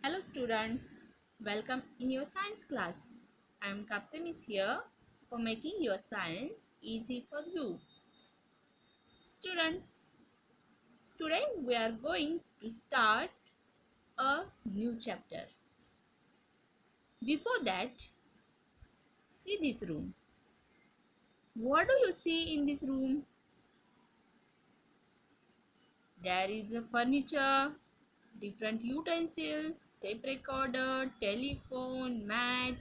Hello students, welcome in your science class. I am Kapsemis here for making your science easy for you. Students, today we are going to start a new chapter. Before that, see this room. What do you see in this room? There is a furniture, different utensils, tape recorder, telephone, mat.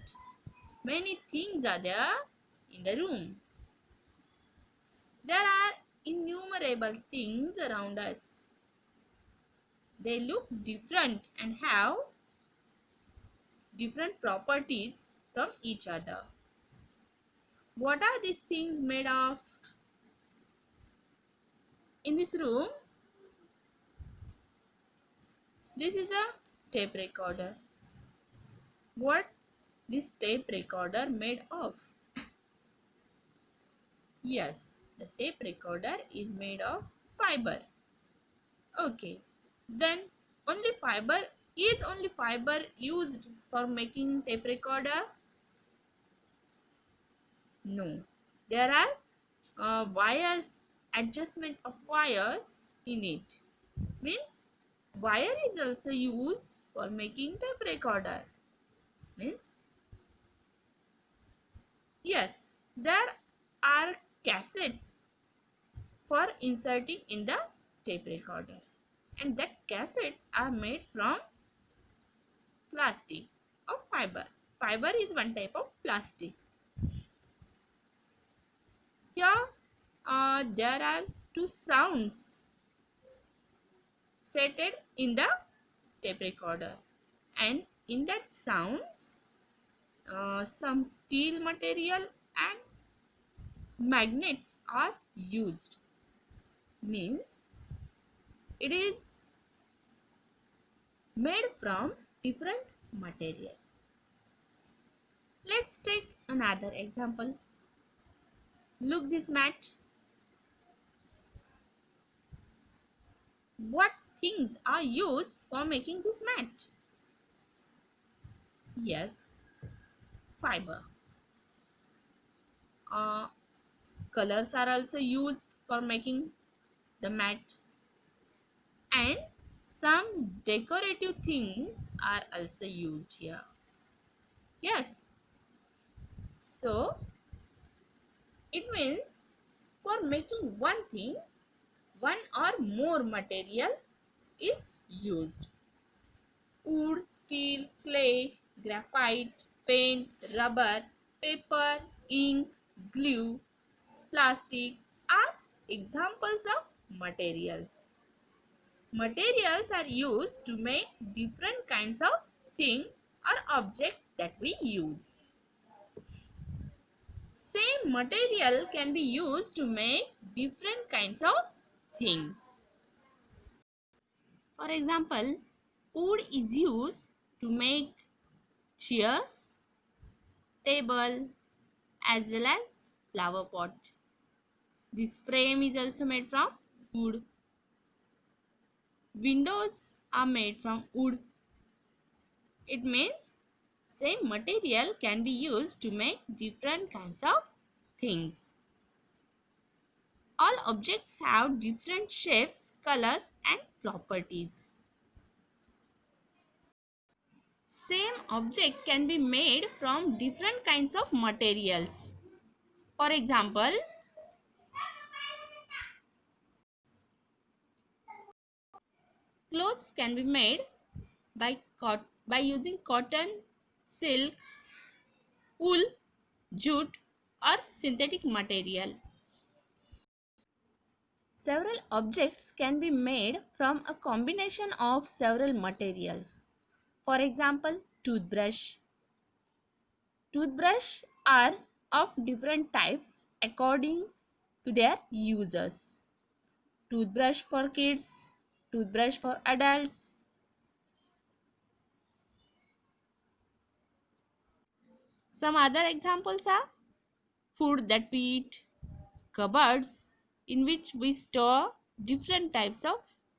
Many things are there in the room. There are innumerable things around us. They look different and have different properties from each other. What are these things made of? In this room, this is a tape recorder. What this tape recorder made of? Yes, the tape recorder is made of fiber. Okay, then only fiber used for making tape recorder? No, there are wires, adjustment of wires in it. Means wire is also used for making tape recorder. Means yes, there are cassettes for inserting in the tape recorder, and that cassettes are made from plastic or fiber. Fiber is one type of plastic. Here there are two sounds setted in the tape recorder, and in that sounds some steel material and magnets are used. Means it is made from different material. Let's take another example. Look this mat. What things are used for making this mat? Yes, fiber. uh, Colors are also used for making the mat, and some decorative things are also used here. Yes, so it means for making one thing, one or more material is used. Wood, steel, clay, graphite, paint, rubber, paper, ink, glue, plastic are examples of materials. Materials are used to make different kinds of things or objects that we use. Same material can be used to make different kinds of things. For example, wood is used to make chairs, table, as well as flower pot. This frame is also made from wood. Windows are made from wood. It means same material can be used to make different kinds of things. All objects have different shapes, colors and properties. Same object can be made from different kinds of materials. For example, clothes can be made by using cotton, silk, wool, jute or synthetic material. Several objects can be made from a combination of several materials. For example, toothbrush. Toothbrush are of different types according to their users. Toothbrush for kids, toothbrush for adults. Some other examples are food that we eat, cupboards in which we store different types of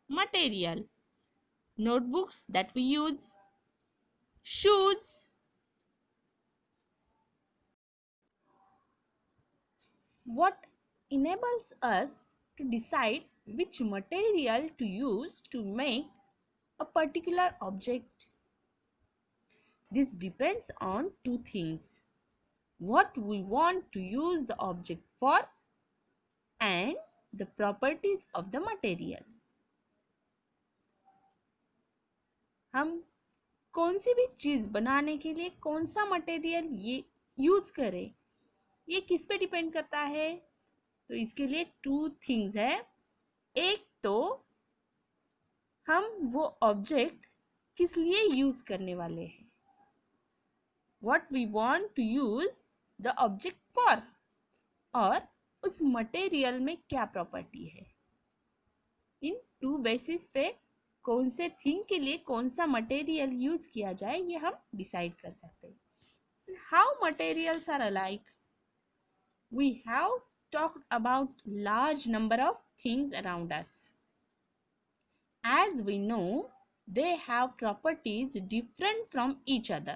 material, notebooks that we use, shoes. What enables us to decide which material to use to make a particular object? This depends on two things: what we want to use the object for and the properties of the material. हम कौन सी भी चीज बनाने के लिए कौन सा material ये यूज करें, ये किस पे डिपेंड करता है? तो इसके लिए टू थिंग्स है। एक तो हम वो ऑब्जेक्ट किस लिए यूज करने वाले हैं, what we want to use the object for, और उस मटेरियल में क्या प्रॉपर्टी है। इन टू बेसिस पे कौन से थिंग के लिए कौन सा मटेरियल यूज किया जाए ये हम डिसाइड कर सकते हैं। How materials are alike? We have talked about large number of things around us. As we know, they have properties different from each other.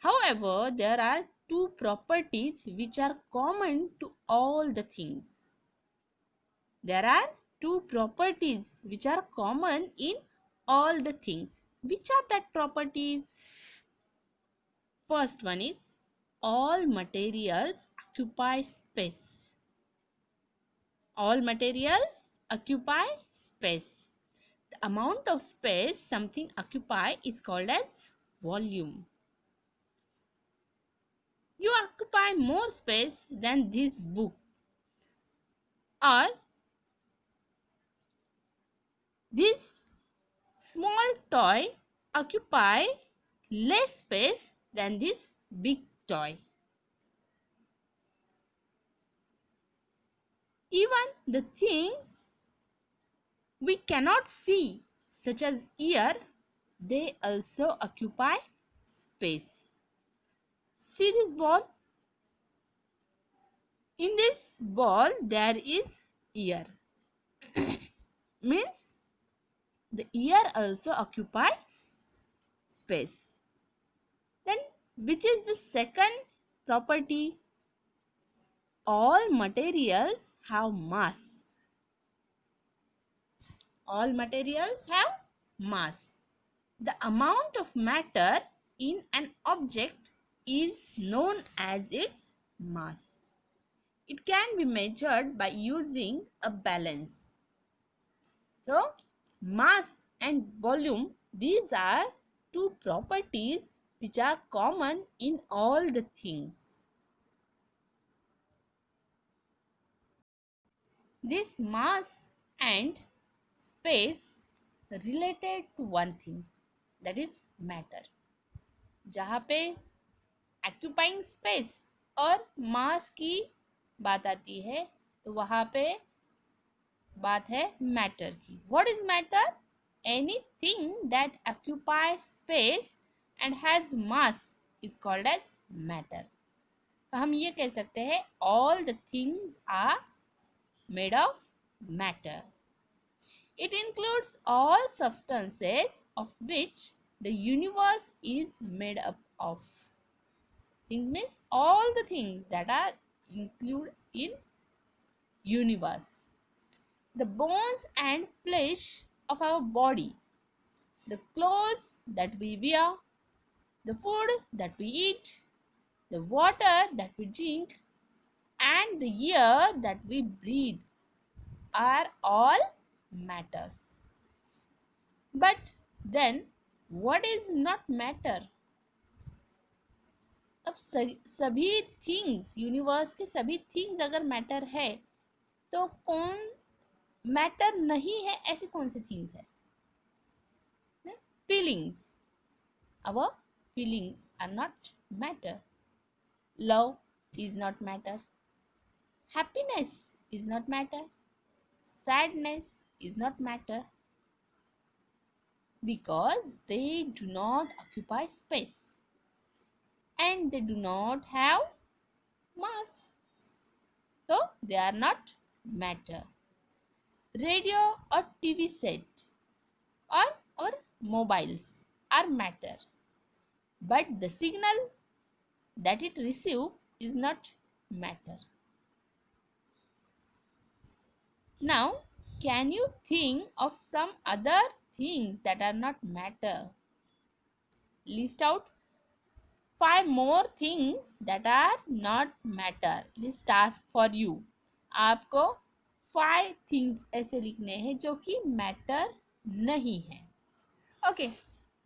However, there are two properties which are common to all the things. There are two properties which are common in all the things. Which are that properties? First one is all materials occupy space. All materials occupy space. The amount of space something occupy is called as volume. You occupy more space than this book, or this small toy occupy less space than this big toy. Even the things we cannot see, such as ear, they also occupy space. See this ball? In this ball there is ear. Means the ear also occupy space. Then which is the second property? All materials have mass. All materials have mass. The amount of matter in an object is known as its mass. It can be measured by using a balance. So, mass and volume, these are two properties which are common in all the things. This mass and space related to one thing, that is matter. जहाँ पे occupying space और मास की बात आती है तो वहाँ पे बात है मैटर की. What is matter? Anything that occupy space and has mass is called as matter. तो हम ये कह सकते हैं all the things are made of matter. It includes all substances of which the universe is made up of. Things means all the things that are included in universe. The bones and flesh of our body, the clothes that we wear, the food that we eat, the water that we drink, and the air that we breathe are all matters. But then what is not matter? अब सभी things, universe के सभी things अगर matter है तो कौन matter नहीं है? ऐसी कौन सी थिंग्स है? Feelings. our feelings are not matter. Love is not matter. Happiness is not matter. Sadness is not matter, because they do not occupy space and they do not have mass. So they are not matter. Radio or TV set or our mobiles are matter. but the signal that it receives is not matter. Now, can you think of some other things that are not matter? List out 5 more things that are not matter. This task for you. आपको 5 things ऐसे लिखने हैं जो कि matter नहीं है. Okay,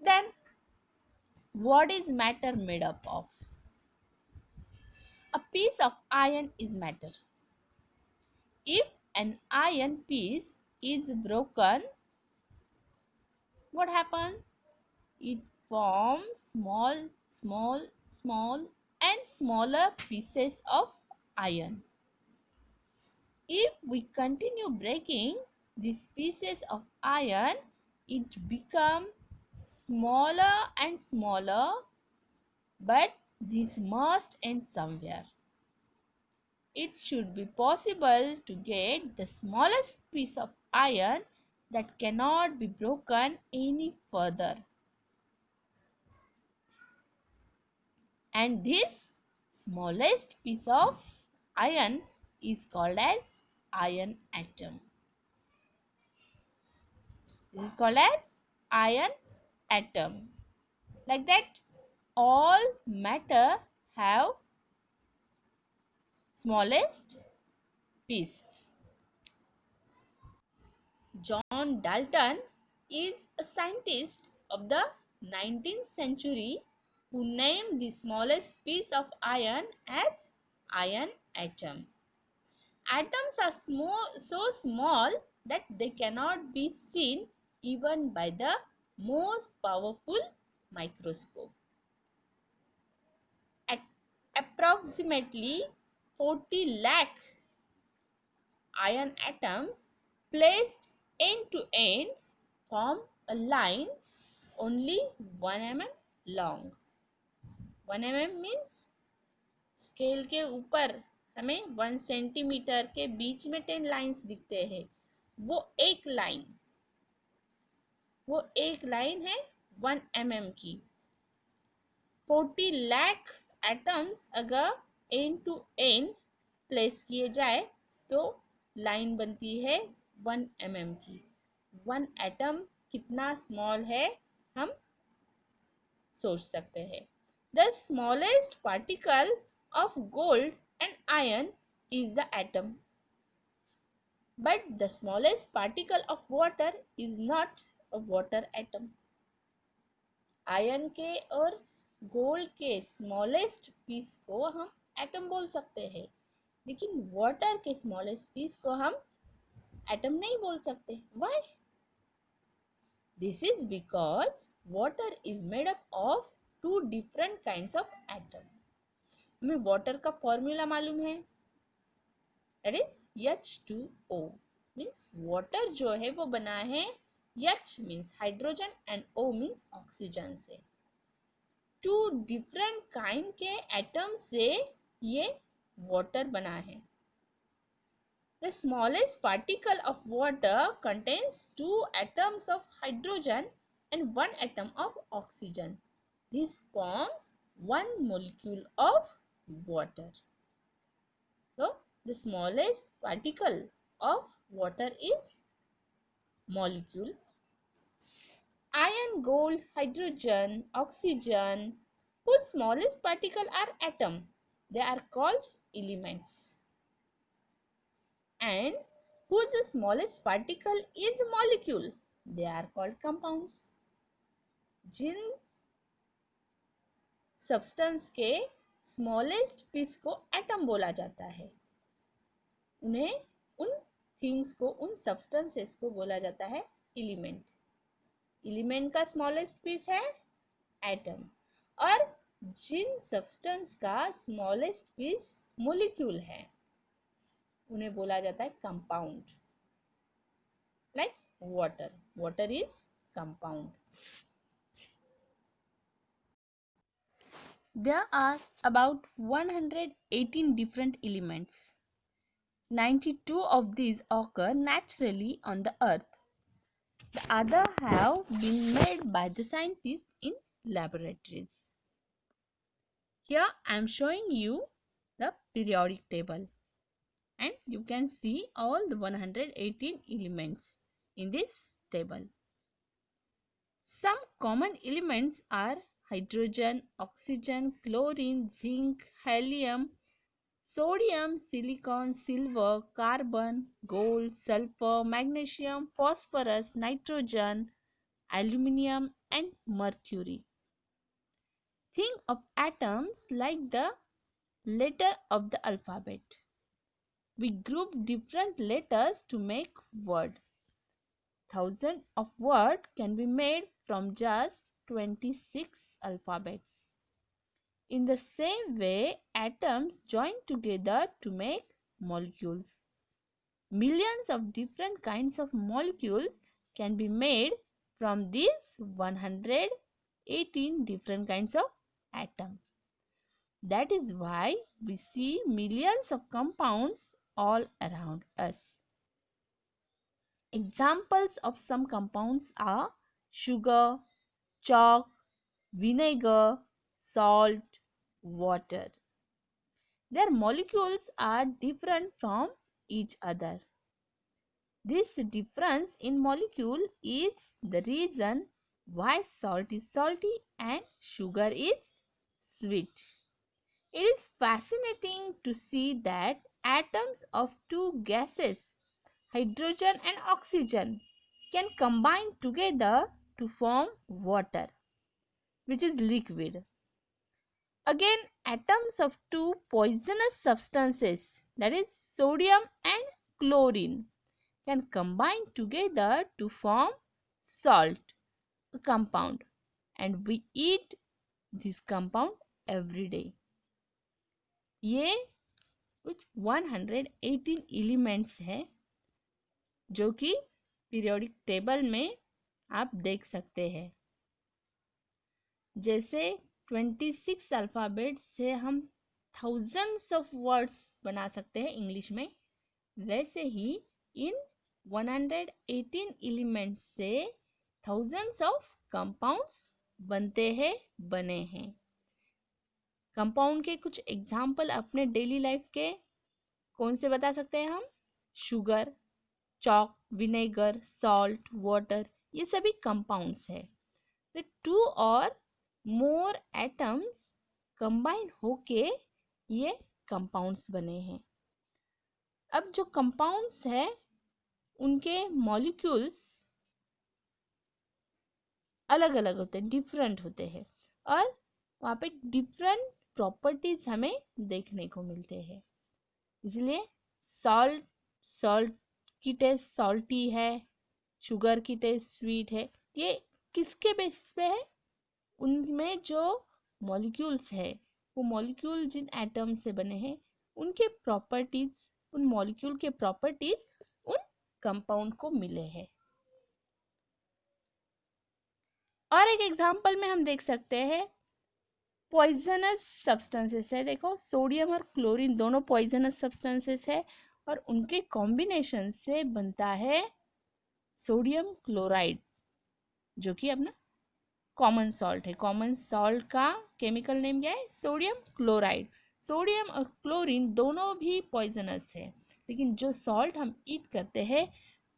then what is matter made up of? A piece of iron is matter. If an iron piece is broken, what happens? It forms small and smaller pieces of iron. If we continue breaking these pieces of iron, it becomes smaller and smaller, but this must end somewhere. It should be possible to get the smallest piece of iron that cannot be broken any further. And this smallest piece of iron is called as iron atom. This is called as iron atom. Like that, all matter have smallest piece. John Dalton is a scientist of the 19th century who named the smallest piece of iron as iron atom. Atoms are so small that they cannot be seen even by the most powerful microscope. At approximately 40 lakh iron atoms placed end to end form a line only 1 mm long. 1 mm means scale के ऊपर हमें 1 centimetre के बीच में 10 lines दिखते हैं. वो एक line है 1 mm की. 40 लाख एटम्स अगर एंड टू एंड प्लेस किए जाए तो लाइन बनती है 1 mm की. 1 एटम कितना स्मॉल है हम सोच सकते हैं. The smallest particle of gold and iron is the atom. But the smallest particle of water is not a water atom. Ion के और गोल्ड के स्मॉलेस्ट पीस को हम एटम बोल सकते हैं, लेकिन वाटर के स्मॉलेस्ट पीस को हम एटम नहीं बोल सकते. Why? This is because water is made up of 2 different kinds of atom. हमें वाटर का फॉर्मूला मालूम है, that is H2O. means water जो है वो बना है H means hydrogen and O means oxygen से. 2 different kind के एटम से ये वाटर बना है. The smallest particle of water contains 2 atoms of hydrogen and 1 atom of oxygen. This forms 1 molecule of water. So, the smallest particle of water is molecule. Iron, gold, hydrogen, oxygen, whose smallest particle are atom, they are called elements. And whose smallest particle is molecule, they are called compounds. जिन substance के smallest piece को atom बोला जाता है, उन्हें उन things को, उन सब्सटेंसेस को बोला जाता है एलिमेंट. एलिमेंट का स्मॉलेस्ट पीस है एटम, और जिन सब्सटेंस का स्मॉलेस्ट पीस मॉलिक्यूल है उन्हें बोला जाता है compound. Like water. Water is compound. There are about 118 different elements. 92 of these occur naturally on the earth. The other have been made by the scientists in laboratories. Here I am showing you the periodic table, and you can see all the 118 elements in this table. Some common elements are hydrogen, oxygen, chlorine, zinc, helium, sodium, silicon, silver, carbon, gold, sulfur, magnesium, phosphorus, nitrogen, aluminium, and mercury. Think of atoms like the letter of the alphabet. We group different letters to make word. Thousands of words can be made from just 26 alphabets. In the same way, atoms join together to make molecules. Millions of different kinds of molecules can be made from these 118 different kinds of atoms. That is why we see millions of compounds all around us. Examples of some compounds are sugar, chalk, vinegar, salt, water. Their molecules are different from each other. This difference in molecule is the reason why salt is salty and sugar is sweet. It is fascinating to see that atoms of two gases, hydrogen and oxygen, can combine together to form water, which is liquid. Again, atoms of two poisonous substances, that is sodium and chlorine, can combine together to form salt, a compound, and we eat this compound every day. ये कुछ 118 elements हैं जो कि periodic table में आप देख सकते हैं. जैसे 26 अल्फ़ाबेट से हम थाउजेंड्स ऑफ वर्ड्स बना सकते हैं इंग्लिश में, वैसे ही इन 118 एलिमेंट्स से थाउजेंड्स ऑफ कंपाउंड्स बनते हैं, बने हैं. कंपाउंड के कुछ एग्जाम्पल अपने डेली लाइफ के कौन से बता सकते हैं हम? Sugar, chalk, vinegar, salt, water, ये सभी कंपाउंड्स है. टू और मोर एटम्स कंबाइन होके ये कंपाउंड्स बने हैं. अब जो कंपाउंड्स है उनके मॉलिक्यूल्स अलग अलग होते हैं, डिफरेंट होते हैं, और वहाँ पे डिफरेंट प्रॉपर्टीज हमें देखने को मिलते हैं. इसलिए सॉल्ट की टेस्ट सॉल्टी है, शुगर की टेस्ट स्वीट है. ये किसके बेसिस पे है? उनमें जो मॉलिक्यूल्स है, वो मॉलिक्यूल जिन एटम से बने हैं उनके प्रॉपर्टीज, उन मॉलिक्यूल के प्रॉपर्टीज उन कंपाउंड को मिले हैं. और एक एग्जांपल में हम देख सकते हैं पॉइजनस सब्सटेंसेस है. देखो, सोडियम और क्लोरीन दोनों पॉइजनस सब्सटेंसेस है और उनके कॉम्बिनेशन से बनता है सोडियम क्लोराइड, जो कि अपना कॉमन सॉल्ट है. कॉमन सॉल्ट का केमिकल नेम क्या है? Sodium chloride. सोडियम और क्लोरीन दोनों भी पॉइजनस है, लेकिन जो सॉल्ट हम ईट करते हैं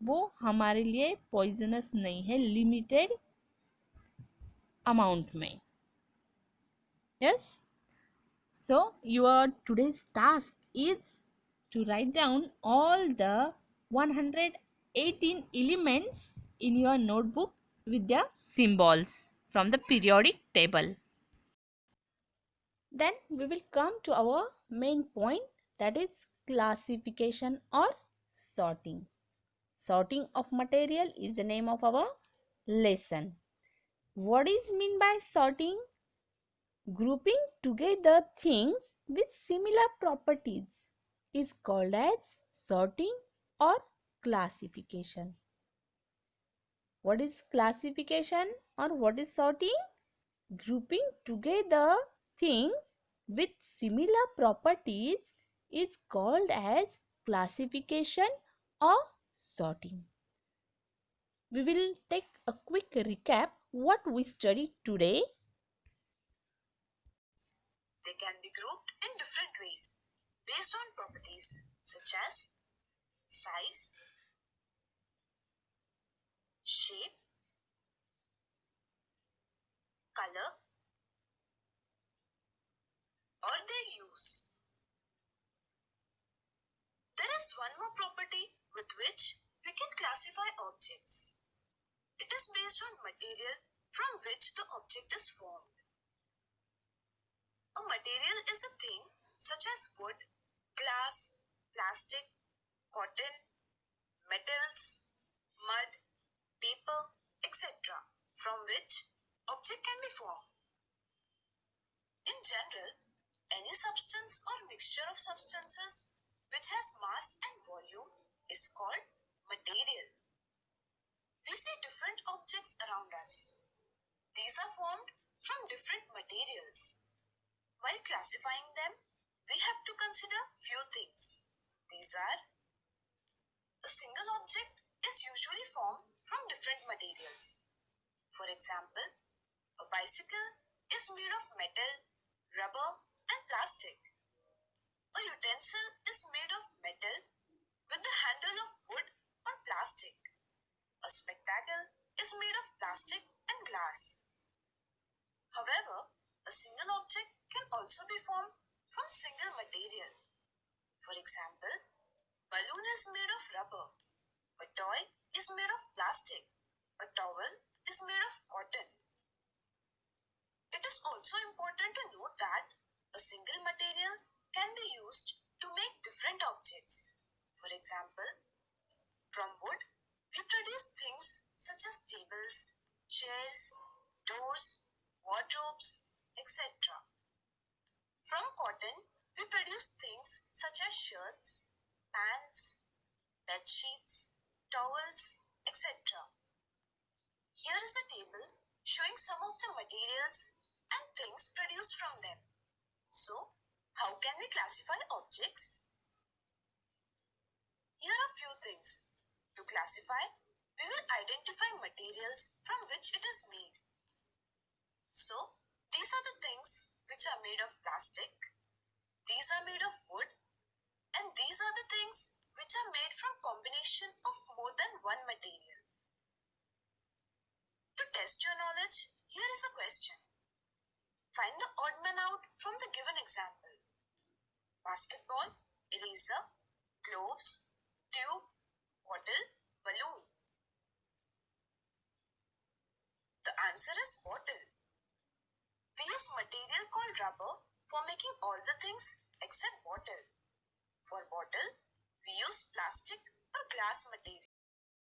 वो हमारे लिए पॉइजनस नहीं है, लिमिटेड अमाउंट में. Yes? So, your today's task is to write down all the 118 elements in your notebook with their symbols from the periodic table. Then we will come to our main point, that is classification or sorting. Sorting of material is the name of our lesson. What is mean by sorting? Grouping together things with similar properties is called as sorting or classification. What is classification or what is sorting? Grouping together things with similar properties is called as classification or sorting. We will take a quick recap what we studied today. They can be grouped in different ways based on properties such as size, shape, color, or their use. There is one more property with which we can classify objects. It is based on material from which the object is formed. A material is a thing such as wood, glass, plastic, cotton, metals, mud, paper, etc. from which object can be formed. In general, any substance or mixture of substances which has mass and volume is called material. We see different objects around us. These are formed from different materials. While classifying them, we have to consider few things. These are: a single object is usually formed from different materials. For example, a bicycle is made of metal, rubber, and plastic. A utensil is made of metal with the handle of wood or plastic. A spectacle is made of plastic and glass. However, a single object can also be formed from single material. For example, balloon is made of rubber, a toy is made of plastic, a towel is made of cotton. It is also important to note that a single material can be used to make different objects. For example, from wood, we produce things such as tables, chairs, doors, wardrobes, etc. From cotton, we produce things such as shirts, pants, bed sheets, towels, etc. Here is a table showing some of the materials and things produced from them. So, how can we classify objects? Here are few things. To classify, we will identify materials from which it is made. So, these are the things which are made of plastic, these are made of wood, and these are the things which are made from combination of more than one material. To test your knowledge, here is a question. Find the odd man out from the given example. Basketball, eraser, gloves, tube, bottle, balloon. The answer is bottle. We use material called rubber for making all the things except bottle. For bottle, we use plastic or glass material.